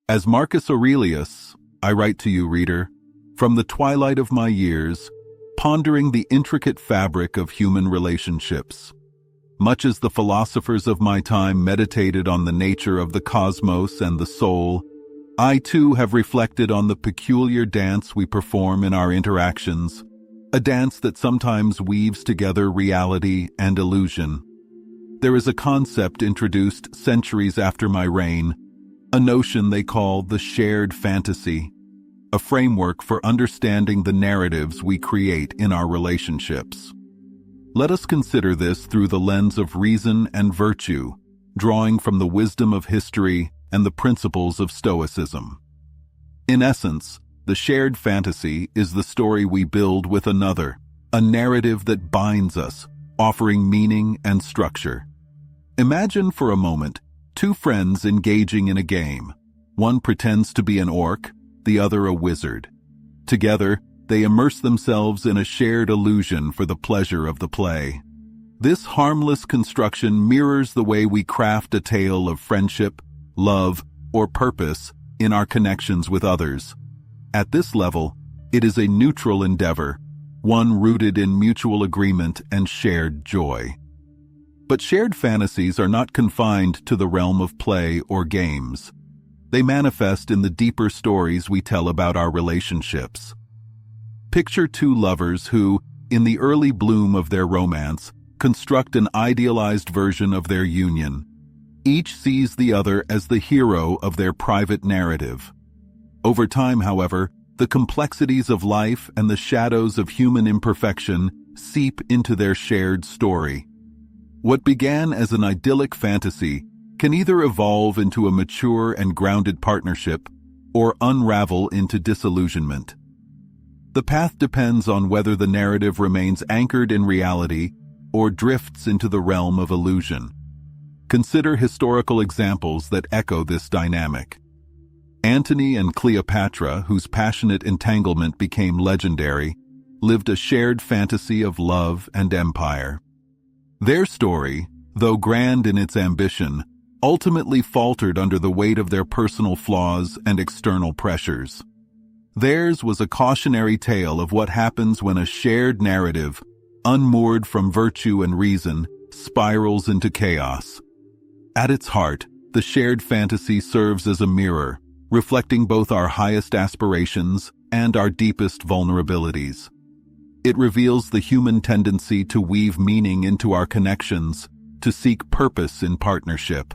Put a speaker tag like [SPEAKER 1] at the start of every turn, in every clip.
[SPEAKER 1] As Marcus Aurelius, I write to you, reader, from the twilight of my years, pondering the intricate fabric of human relationships. Much as the philosophers of my time meditated on the nature of the cosmos and the soul, I too have reflected on the peculiar dance we perform in our interactions, a dance that sometimes weaves together reality and illusion. There is a concept introduced centuries after my reign, a notion they call the shared fantasy, a framework for understanding the narratives we create in our relationships. Let us consider this through the lens of reason and virtue, drawing from the wisdom of history and the principles of Stoicism. In essence, the shared fantasy is the story we build with another, a narrative that binds us, offering meaning and structure. Imagine for a moment two friends engaging in a game. One pretends to be an orc, the other a wizard. Together, they immerse themselves in a shared illusion for the pleasure of the play. This harmless construction mirrors the way we craft a tale of friendship, love, or purpose in our connections with others. At this level, it is a neutral endeavor, one rooted in mutual agreement and shared joy. But shared fantasies are not confined to the realm of play or games. They manifest in the deeper stories we tell about our relationships. Picture two lovers who, in the early bloom of their romance, construct an idealized version of their union. Each sees the other as the hero of their private narrative. Over time, however, the complexities of life and the shadows of human imperfection seep into their shared story. What began as an idyllic fantasy can either evolve into a mature and grounded partnership or unravel into disillusionment. The path depends on whether the narrative remains anchored in reality or drifts into the realm of illusion. Consider historical examples that echo this dynamic. Antony and Cleopatra, whose passionate entanglement became legendary, lived a shared fantasy of love and empire. Their story, though grand in its ambition, ultimately faltered under the weight of their personal flaws and external pressures. Theirs was a cautionary tale of what happens when a shared narrative, unmoored from virtue and reason, spirals into chaos. At its heart, the shared fantasy serves as a mirror, reflecting both our highest aspirations and our deepest vulnerabilities. It reveals the human tendency to weave meaning into our connections, to seek purpose in partnership.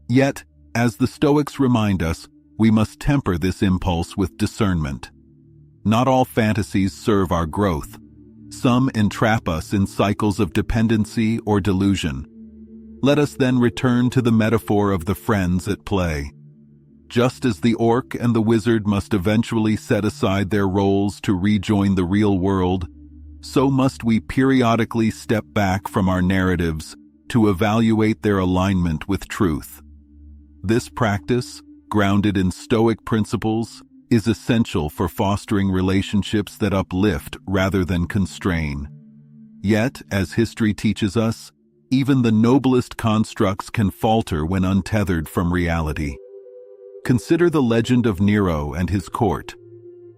[SPEAKER 1] Yet, as the Stoics remind us, we must temper this impulse with discernment. Not all fantasies serve our growth. Some entrap us in cycles of dependency or delusion. Let us then return to the metaphor of the friends at play. Just as the orc and the wizard must eventually set aside their roles to rejoin the real world, so must we periodically step back from our narratives to evaluate their alignment with truth. This practice, grounded in Stoic principles, is essential for fostering relationships that uplift rather than constrain. Yet, as history teaches us, even the noblest constructs can falter when untethered from reality. Consider the legend of Nero and his court.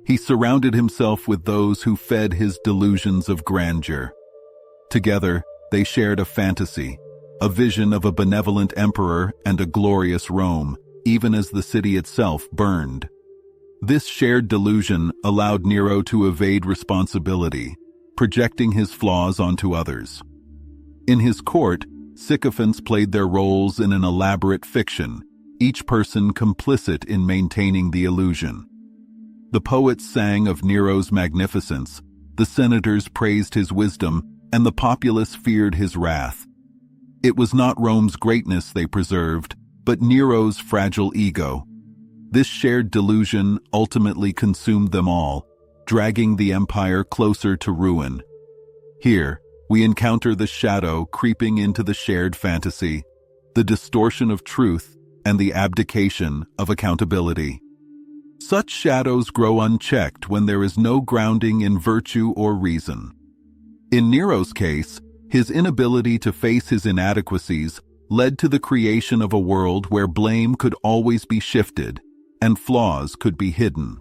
[SPEAKER 1] He surrounded himself with those who fed his delusions of grandeur. Together, they shared a fantasy, a vision of a benevolent emperor and a glorious Rome, even as the city itself burned. This shared delusion allowed Nero to evade responsibility, projecting his flaws onto others. In his court, sycophants played their roles in an elaborate fiction, each person complicit in maintaining the illusion. The poets sang of Nero's magnificence, the senators praised his wisdom, and the populace feared his wrath. It was not Rome's greatness they preserved, but Nero's fragile ego. This shared delusion ultimately consumed them all, dragging the empire closer to ruin. Here, we encounter the shadow creeping into the shared fantasy, the distortion of truth, and the abdication of accountability. Such shadows grow unchecked when there is no grounding in virtue or reason. In Nero's case, his inability to face his inadequacies led to the creation of a world where blame could always be shifted, and flaws could be hidden.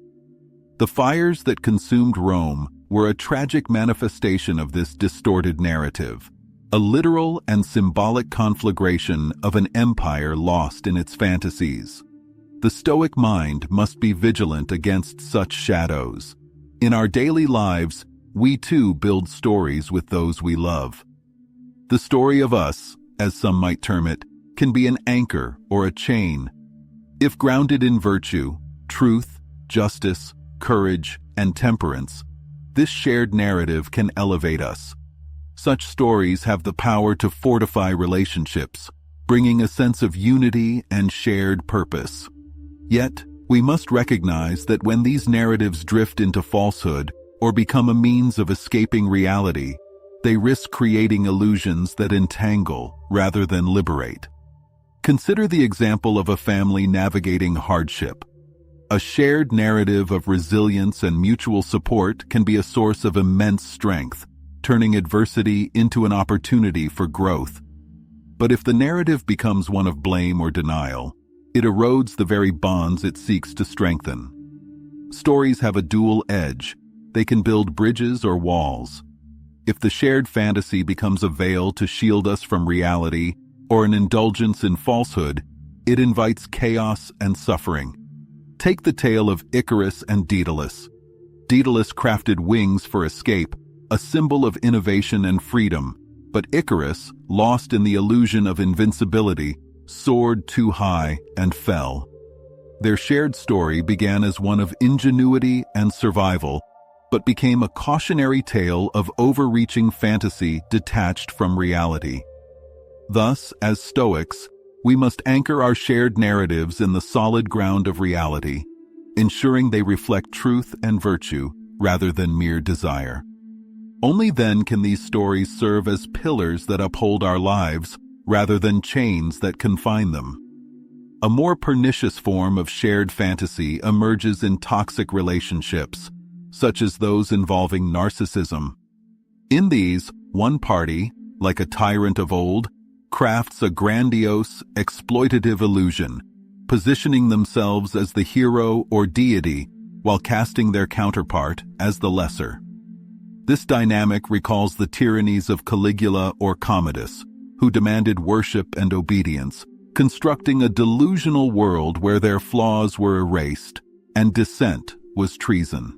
[SPEAKER 1] The fires that consumed Rome were a tragic manifestation of this distorted narrative, a literal and symbolic conflagration of an empire lost in its fantasies. The Stoic mind must be vigilant against such shadows. In our daily lives, we too build stories with those we love. The story of us, as some might term it, can be an anchor or a chain. If grounded in virtue, truth, justice, courage, and temperance, this shared narrative can elevate us. Such stories have the power to fortify relationships, bringing a sense of unity and shared purpose. Yet, we must recognize that when these narratives drift into falsehood or become a means of escaping reality, they risk creating illusions that entangle rather than liberate. Consider the example of a family navigating hardship. A shared narrative of resilience and mutual support can be a source of immense strength, turning adversity into an opportunity for growth. But if the narrative becomes one of blame or denial, it erodes the very bonds it seeks to strengthen. Stories have a dual edge. They can build bridges or walls. If the shared fantasy becomes a veil to shield us from reality or an indulgence in falsehood, it invites chaos and suffering. Take the tale of Icarus and Daedalus. Daedalus crafted wings for escape, a symbol of innovation and freedom, but Icarus, lost in the illusion of invincibility, soared too high and fell. Their shared story began as one of ingenuity and survival, but became a cautionary tale of overreaching fantasy detached from reality. Thus, as Stoics, we must anchor our shared narratives in the solid ground of reality, ensuring they reflect truth and virtue rather than mere desire. Only then can these stories serve as pillars that uphold our lives rather than chains that confine them. A more pernicious form of shared fantasy emerges in toxic relationships, such as those involving narcissism. In these, one party, like a tyrant of old, crafts a grandiose, exploitative illusion, positioning themselves as the hero or deity while casting their counterpart as the lesser. This dynamic recalls the tyrannies of Caligula or Commodus, who demanded worship and obedience, constructing a delusional world where their flaws were erased and dissent was treason.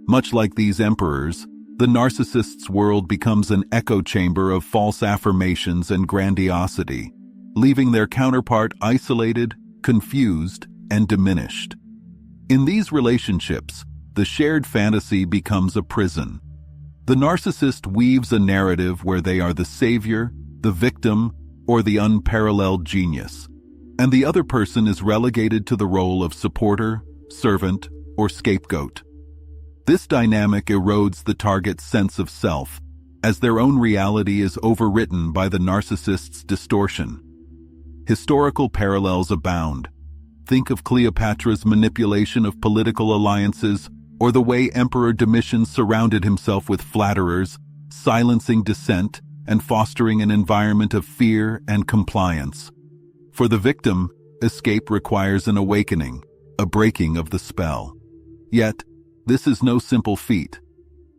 [SPEAKER 1] Much like these emperors, the narcissist's world becomes an echo chamber of false affirmations and grandiosity, leaving their counterpart isolated, confused, and diminished. In these relationships, the shared fantasy becomes a prison. The narcissist weaves a narrative where they are the savior, the victim, or the unparalleled genius, and the other person is relegated to the role of supporter, servant, or scapegoat. This dynamic erodes the target's sense of self, as their own reality is overwritten by the narcissist's distortion. Historical parallels abound. Think of Cleopatra's manipulation of political alliances, or the way Emperor Domitian surrounded himself with flatterers, silencing dissent and fostering an environment of fear and compliance. For the victim, escape requires an awakening, a breaking of the spell. Yet, this is no simple feat.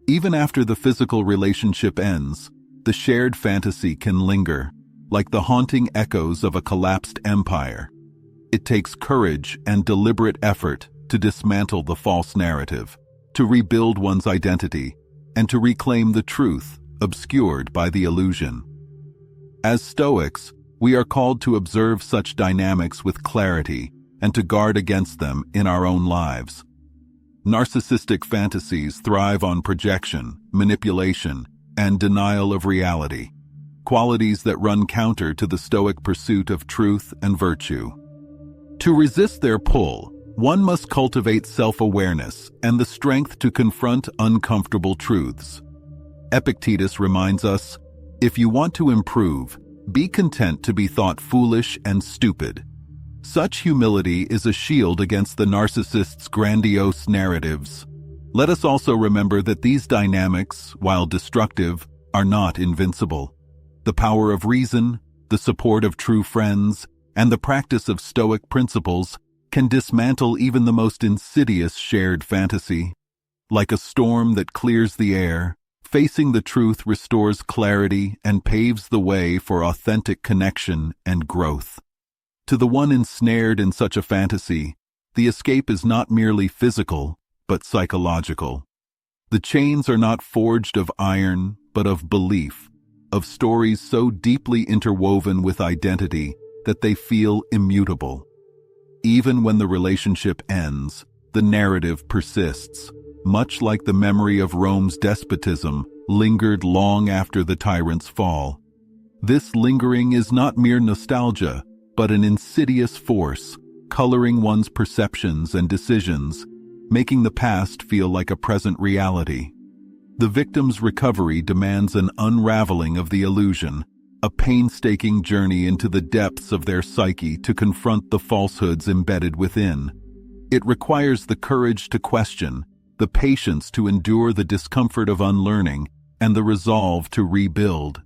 [SPEAKER 1] Even after the physical relationship ends, the shared fantasy can linger, like the haunting echoes of a collapsed empire. It takes courage and deliberate effort to dismantle the false narrative, to rebuild one's identity, and to reclaim the truth obscured by the illusion. As Stoics, we are called to observe such dynamics with clarity and to guard against them in our own lives. Narcissistic fantasies thrive on projection, manipulation, and denial of reality, qualities that run counter to the Stoic pursuit of truth and virtue. To resist their pull, one must cultivate self-awareness and the strength to confront uncomfortable truths. Epictetus reminds us, if you want to improve, be content to be thought foolish and stupid. Such humility is a shield against the narcissist's grandiose narratives. Let us also remember that these dynamics, while destructive, are not invincible. The power of reason, the support of true friends, and the practice of Stoic principles can dismantle even the most insidious shared fantasy. Like a storm that clears the air, facing the truth restores clarity and paves the way for authentic connection and growth. To the one ensnared in such a fantasy, the escape is not merely physical, but psychological. The chains are not forged of iron, but of belief, of stories so deeply interwoven with identity that they feel immutable. Even when the relationship ends, the narrative persists, much like the memory of Rome's despotism lingered long after the tyrant's fall. This lingering is not mere nostalgia, but an insidious force, coloring one's perceptions and decisions, making the past feel like a present reality. The victim's recovery demands an unraveling of the illusion, a painstaking journey into the depths of their psyche to confront the falsehoods embedded within. It requires the courage to question, the patience to endure the discomfort of unlearning, and the resolve to rebuild.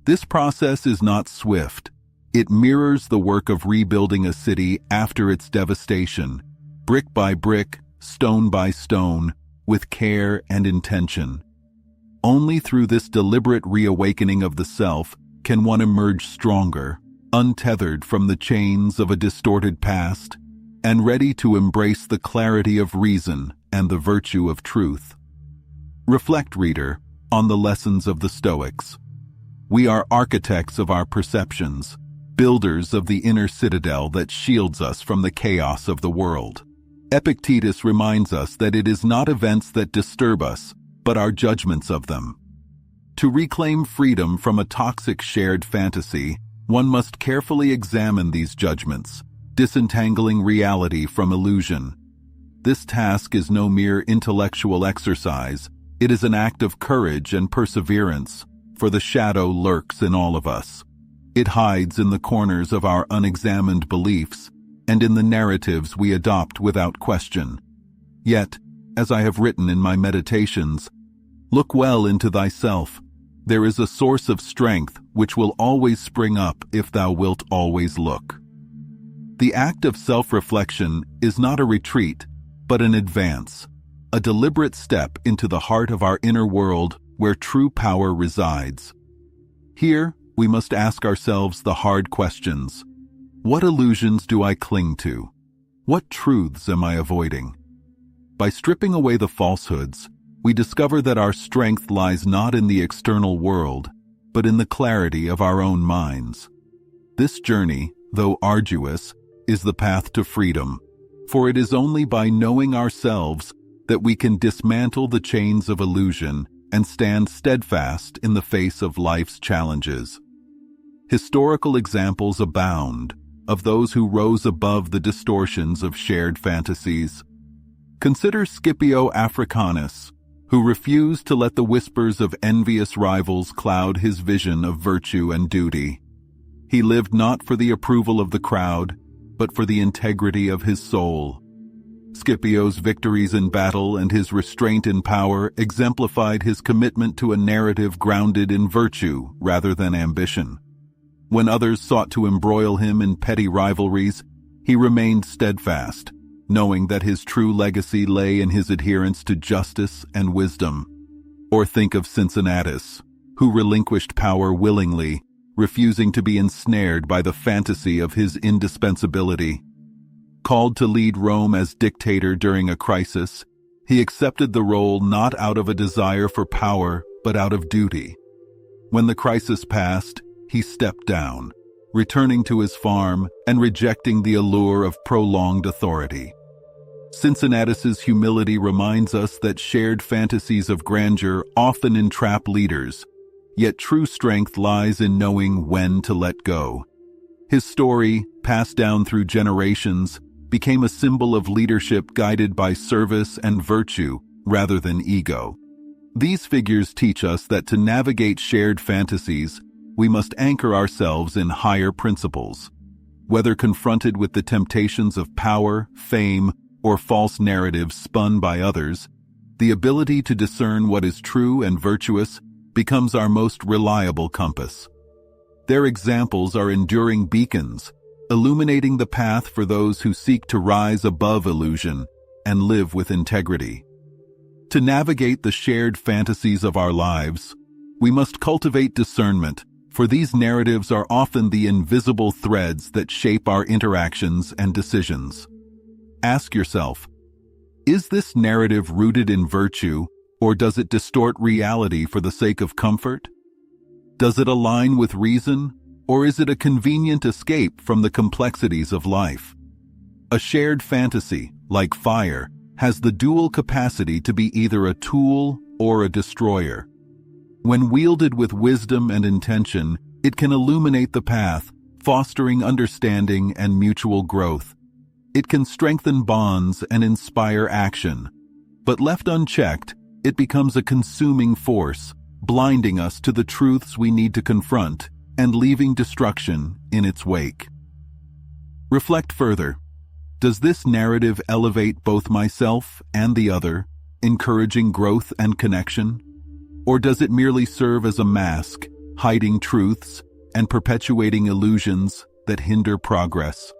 [SPEAKER 1] This process is not swift. It mirrors the work of rebuilding a city after its devastation, brick by brick, stone by stone, with care and intention. Only through this deliberate reawakening of the self can one emerge stronger, untethered from the chains of a distorted past, and ready to embrace the clarity of reason and the virtue of truth. Reflect, reader, on the lessons of the Stoics. We are architects of our perceptions, builders of the inner citadel that shields us from the chaos of the world. Epictetus reminds us that it is not events that disturb us, but our judgments of them. To reclaim freedom from a toxic shared fantasy, one must carefully examine these judgments, disentangling reality from illusion. This task is no mere intellectual exercise, it is an act of courage and perseverance, for the shadow lurks in all of us. It hides in the corners of our unexamined beliefs and in the narratives we adopt without question. Yet, as I have written in my meditations, look well into thyself. There is a source of strength which will always spring up if thou wilt always look. The act of self-reflection is not a retreat, but an advance, a deliberate step into the heart of our inner world where true power resides. Here, we must ask ourselves the hard questions. What illusions do I cling to? What truths am I avoiding? By stripping away the falsehoods, we discover that our strength lies not in the external world, but in the clarity of our own minds. This journey, though arduous, is the path to freedom, for it is only by knowing ourselves that we can dismantle the chains of illusion and stand steadfast in the face of life's challenges. Historical examples abound of those who rose above the distortions of shared fantasies. Consider Scipio Africanus, who refused to let the whispers of envious rivals cloud his vision of virtue and duty. He lived not for the approval of the crowd, but for the integrity of his soul. Scipio's victories in battle and his restraint in power exemplified his commitment to a narrative grounded in virtue rather than ambition. When others sought to embroil him in petty rivalries, he remained steadfast, knowing that his true legacy lay in his adherence to justice and wisdom. Or think of Cincinnatus, who relinquished power willingly, refusing to be ensnared by the fantasy of his indispensability. Called to lead Rome as dictator during a crisis, he accepted the role not out of a desire for power, but out of duty. When the crisis passed, he stepped down, returning to his farm and rejecting the allure of prolonged authority. Cincinnatus's humility reminds us that shared fantasies of grandeur often entrap leaders, yet true strength lies in knowing when to let go. His story, passed down through generations, became a symbol of leadership guided by service and virtue rather than ego. These figures teach us that to navigate shared fantasies, we must anchor ourselves in higher principles. Whether confronted with the temptations of power, fame, or false narratives spun by others, the ability to discern what is true and virtuous becomes our most reliable compass. Their examples are enduring beacons, illuminating the path for those who seek to rise above illusion and live with integrity. To navigate the shared fantasies of our lives, we must cultivate discernment, for these narratives are often the invisible threads that shape our interactions and decisions. Ask yourself, is this narrative rooted in virtue, or does it distort reality for the sake of comfort? Does it align with reason, or is it a convenient escape from the complexities of life? A shared fantasy, like fire, has the dual capacity to be either a tool or a destroyer. When wielded with wisdom and intention, it can illuminate the path, fostering understanding and mutual growth. It can strengthen bonds and inspire action. But left unchecked, it becomes a consuming force, blinding us to the truths we need to confront and leaving destruction in its wake. Reflect further. Does this narrative elevate both myself and the other, encouraging growth and connection? Or does it merely serve as a mask, hiding truths and perpetuating illusions that hinder progress?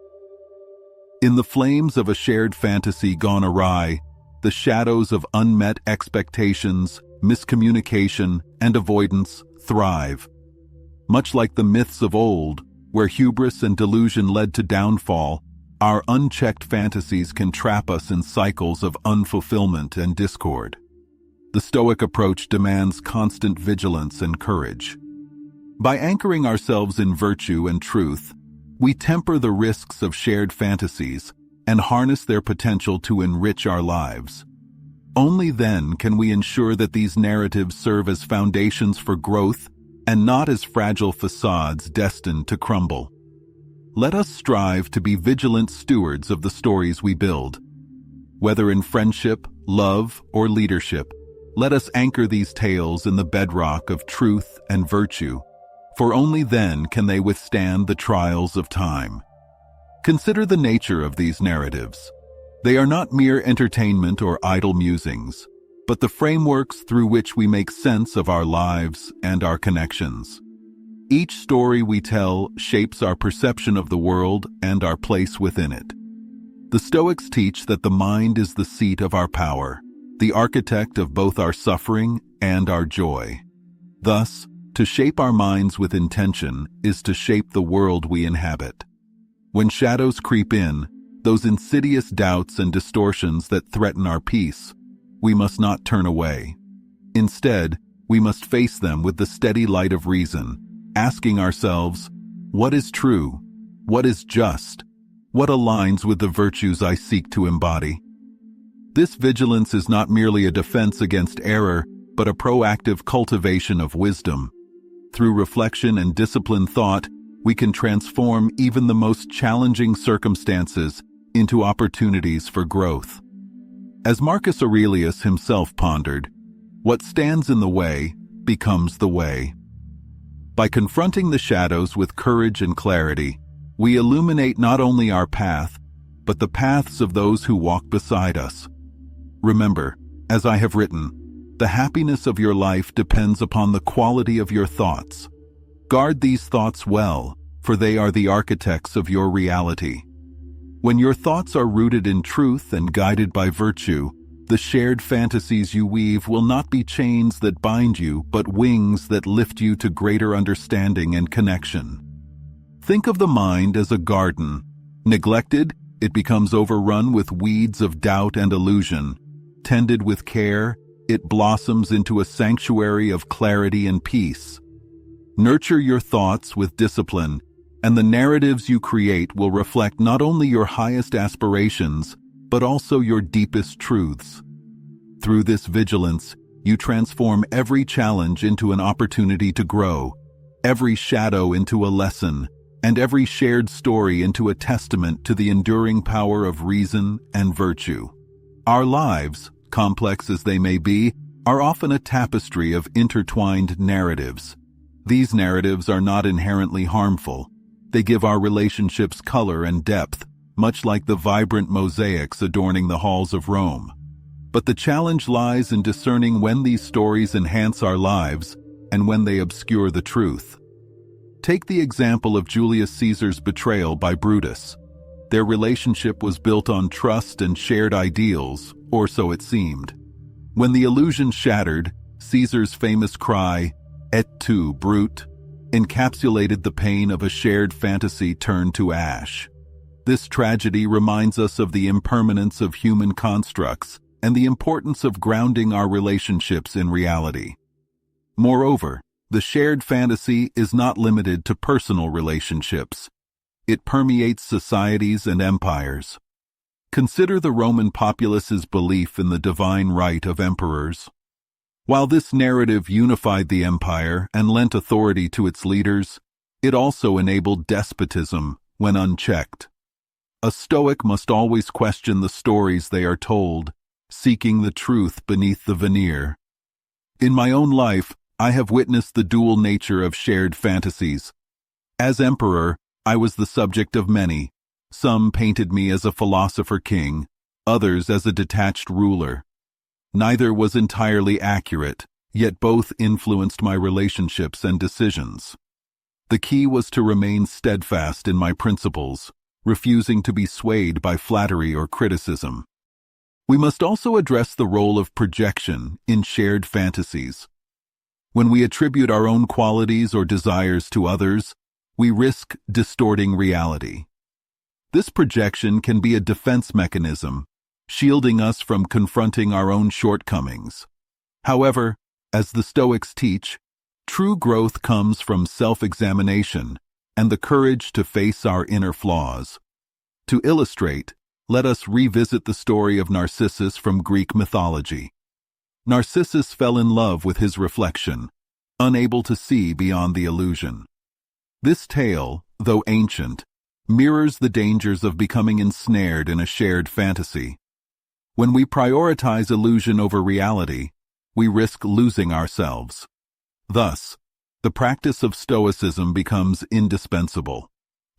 [SPEAKER 1] In the flames of a shared fantasy gone awry, the shadows of unmet expectations, miscommunication, and avoidance thrive. Much like the myths of old, where hubris and delusion led to downfall, our unchecked fantasies can trap us in cycles of unfulfillment and discord. The Stoic approach demands constant vigilance and courage. By anchoring ourselves in virtue and truth, we temper the risks of shared fantasies and harness their potential to enrich our lives. Only then can we ensure that these narratives serve as foundations for growth and not as fragile facades destined to crumble. Let us strive to be vigilant stewards of the stories we build. Whether in friendship, love, or leadership, let us anchor these tales in the bedrock of truth and virtue, for only then can they withstand the trials of time. Consider the nature of these narratives. They are not mere entertainment or idle musings, but the frameworks through which we make sense of our lives and our connections. Each story we tell shapes our perception of the world and our place within it. The Stoics teach that the mind is the seat of our power, the architect of both our suffering and our joy. Thus, to shape our minds with intention is to shape the world we inhabit. When shadows creep in, those insidious doubts and distortions that threaten our peace, we must not turn away. Instead, we must face them with the steady light of reason, asking ourselves, what is true? What is just? What aligns with the virtues I seek to embody? This vigilance is not merely a defense against error, but a proactive cultivation of wisdom. Through reflection and disciplined thought, we can transform even the most challenging circumstances into opportunities for growth. As Marcus Aurelius himself pondered, what stands in the way becomes the way. By confronting the shadows with courage and clarity, we illuminate not only our path, but the paths of those who walk beside us. Remember, as I have written, the happiness of your life depends upon the quality of your thoughts. Guard these thoughts well, for they are the architects of your reality. When your thoughts are rooted in truth and guided by virtue, the shared fantasies you weave will not be chains that bind you, but wings that lift you to greater understanding and connection. Think of the mind as a garden. Neglected, it becomes overrun with weeds of doubt and illusion. Tended with care, it blossoms into a sanctuary of clarity and peace. Nurture your thoughts with discipline, and the narratives you create will reflect not only your highest aspirations, but also your deepest truths. Through this vigilance, you transform every challenge into an opportunity to grow, every shadow into a lesson, and every shared story into a testament to the enduring power of reason and virtue. Our lives, complex as they may be, are often a tapestry of intertwined narratives. These narratives are not inherently harmful. They give our relationships color and depth, much like the vibrant mosaics adorning the halls of Rome. But the challenge lies in discerning when these stories enhance our lives and when they obscure the truth. Take the example of Julius Caesar's betrayal by Brutus. Their relationship was built on trust and shared ideals, or so it seemed. When the illusion shattered, Caesar's famous cry, "Et tu, Brute," encapsulated the pain of a shared fantasy turned to ash. This tragedy reminds us of the impermanence of human constructs and the importance of grounding our relationships in reality. Moreover, the shared fantasy is not limited to personal relationships. It permeates societies and empires. Consider the Roman populace's belief in the divine right of emperors. While this narrative unified the empire and lent authority to its leaders, it also enabled despotism when unchecked. A Stoic must always question the stories they are told, seeking the truth beneath the veneer. In my own life, I have witnessed the dual nature of shared fantasies. As emperor, I was the subject of many. Some painted me as a philosopher king, others as a detached ruler. Neither was entirely accurate, yet both influenced my relationships and decisions. The key was to remain steadfast in my principles, refusing to be swayed by flattery or criticism. We must also address the role of projection in shared fantasies. When we attribute our own qualities or desires to others, we risk distorting reality. This projection can be a defense mechanism, shielding us from confronting our own shortcomings. However, as the Stoics teach, true growth comes from self-examination and the courage to face our inner flaws. To illustrate, let us revisit the story of Narcissus from Greek mythology. Narcissus fell in love with his reflection, unable to see beyond the illusion. This tale, though ancient, mirrors the dangers of becoming ensnared in a shared fantasy. When we prioritize illusion over reality, we risk losing ourselves. Thus, the practice of Stoicism becomes indispensable.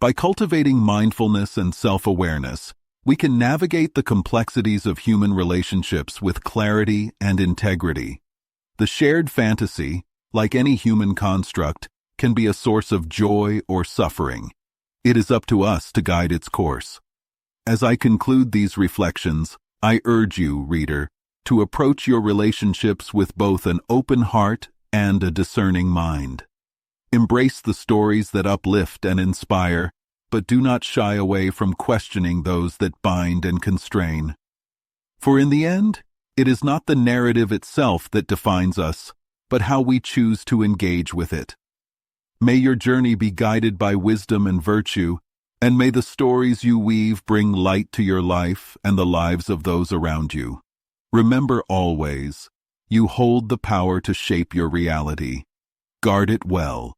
[SPEAKER 1] By cultivating mindfulness and self-awareness, we can navigate the complexities of human relationships with clarity and integrity. The shared fantasy, like any human construct, can be a source of joy or suffering. It is up to us to guide its course. As I conclude these reflections, I urge you, reader, to approach your relationships with both an open heart and a discerning mind. Embrace the stories that uplift and inspire, but do not shy away from questioning those that bind and constrain. For in the end, it is not the narrative itself that defines us, but how we choose to engage with it. May your journey be guided by wisdom and virtue, and may the stories you weave bring light to your life and the lives of those around you. Remember always, you hold the power to shape your reality. Guard it well,